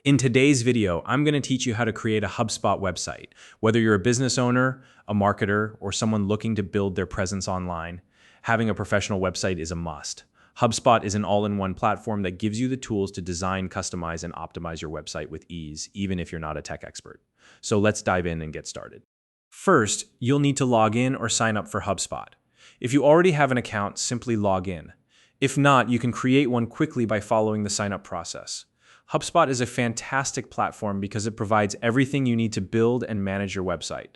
In today's video, I'm going to teach you how to create a HubSpot website. Whether you're a business owner, a marketer, or someone looking to build their presence online, having a professional website is a must. HubSpot is an all-in-one platform that gives you the tools to design, customize, and optimize your website with ease, even if you're not a tech expert. So let's dive in and get started. First, you'll need to log in or sign up for HubSpot. If you already have an account, simply log in. If not, you can create one quickly by following the sign-up process. HubSpot is a fantastic platform because it provides everything you need to build and manage your website,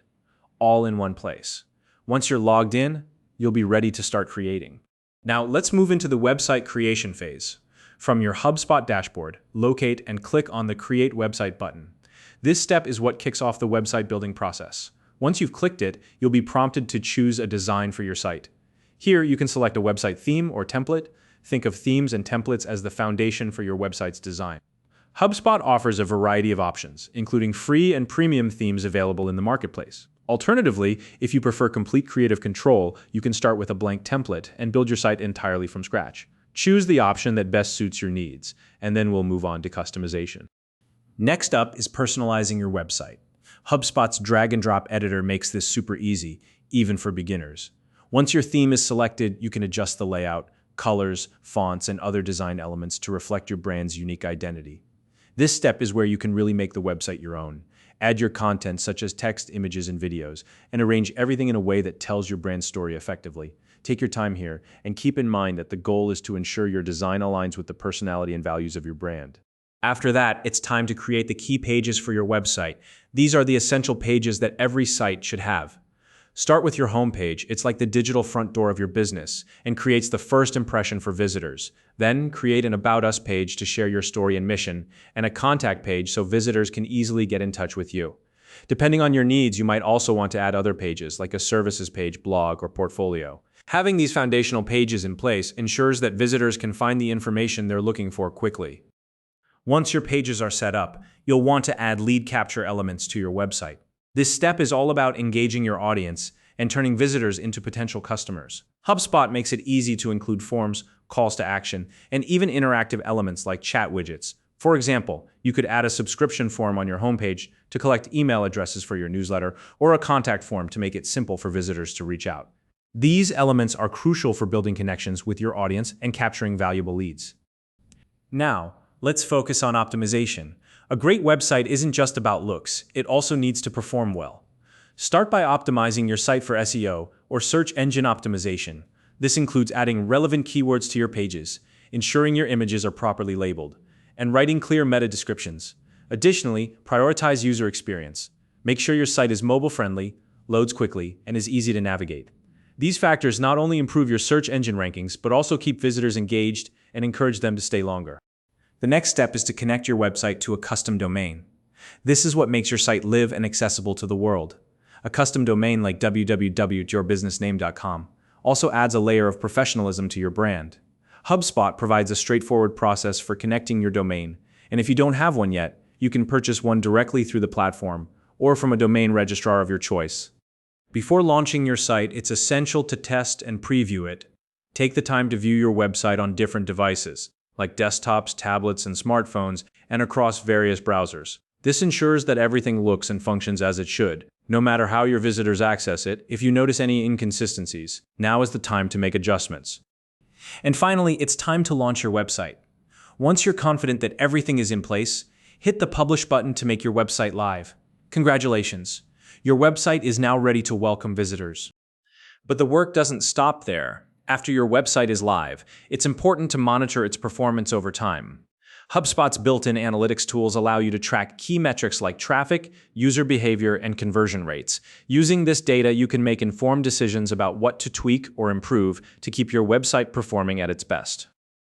all in one place. Once you're logged in, you'll be ready to start creating. Now, let's move into the website creation phase. From your HubSpot dashboard, locate and click on the Create Website button. This step is what kicks off the website building process. Once you've clicked it, you'll be prompted to choose a design for your site. Here, you can select a website theme or template. Think of themes and templates as the foundation for your website's design. HubSpot offers a variety of options, including free and premium themes available in the marketplace. Alternatively, if you prefer complete creative control, you can start with a blank template and build your site entirely from scratch. Choose the option that best suits your needs, and then we'll move on to customization. Next up is personalizing your website. HubSpot's drag-and-drop editor makes this super easy, even for beginners. Once your theme is selected, you can adjust the layout, colors, fonts, and other design elements to reflect your brand's unique identity. This step is where you can really make the website your own. Add your content such as text, images, and videos, and arrange everything in a way that tells your brand story effectively. Take your time here, and keep in mind that the goal is to ensure your design aligns with the personality and values of your brand. After that, it's time to create the key pages for your website. These are the essential pages that every site should have. Start with your homepage. It's like the digital front door of your business and creates the first impression for visitors. Then create an About Us page to share your story and mission, and a contact page so visitors can easily get in touch with you. Depending on your needs, you might also want to add other pages like a services page, blog, or portfolio. Having these foundational pages in place ensures that visitors can find the information they're looking for quickly. Once your pages are set up, you'll want to add lead capture elements to your website. This step is all about engaging your audience and turning visitors into potential customers. HubSpot makes it easy to include forms, calls to action, and even interactive elements like chat widgets. For example, you could add a subscription form on your homepage to collect email addresses for your newsletter, or a contact form to make it simple for visitors to reach out. These elements are crucial for building connections with your audience and capturing valuable leads. Now, let's focus on optimization. A great website isn't just about looks, it also needs to perform well. Start by optimizing your site for SEO, or search engine optimization. This includes adding relevant keywords to your pages, ensuring your images are properly labeled, and writing clear meta descriptions. Additionally, prioritize user experience. Make sure your site is mobile-friendly, loads quickly, and is easy to navigate. These factors not only improve your search engine rankings, but also keep visitors engaged and encourage them to stay longer. The next step is to connect your website to a custom domain. This is what makes your site live and accessible to the world. A custom domain like www.yourbusinessname.com also adds a layer of professionalism to your brand. HubSpot provides a straightforward process for connecting your domain, and if you don't have one yet, you can purchase one directly through the platform or from a domain registrar of your choice. Before launching your site, it's essential to test and preview it. Take the time to view your website on different devices, like desktops, tablets, and smartphones, and across various browsers. This ensures that everything looks and functions as it should, no matter how your visitors access it. If you notice any inconsistencies, now is the time to make adjustments. And finally, it's time to launch your website. Once you're confident that everything is in place, hit the Publish button to make your website live. Congratulations! Your website is now ready to welcome visitors. But the work doesn't stop there. After your website is live, it's important to monitor its performance over time. HubSpot's built-in analytics tools allow you to track key metrics like traffic, user behavior, and conversion rates. Using this data, you can make informed decisions about what to tweak or improve to keep your website performing at its best.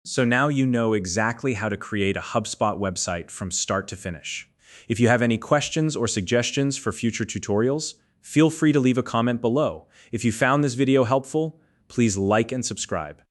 So now you know exactly how to create a HubSpot website from start to finish. If you have any questions or suggestions for future tutorials, feel free to leave a comment below. If you found this video helpful, please like and subscribe.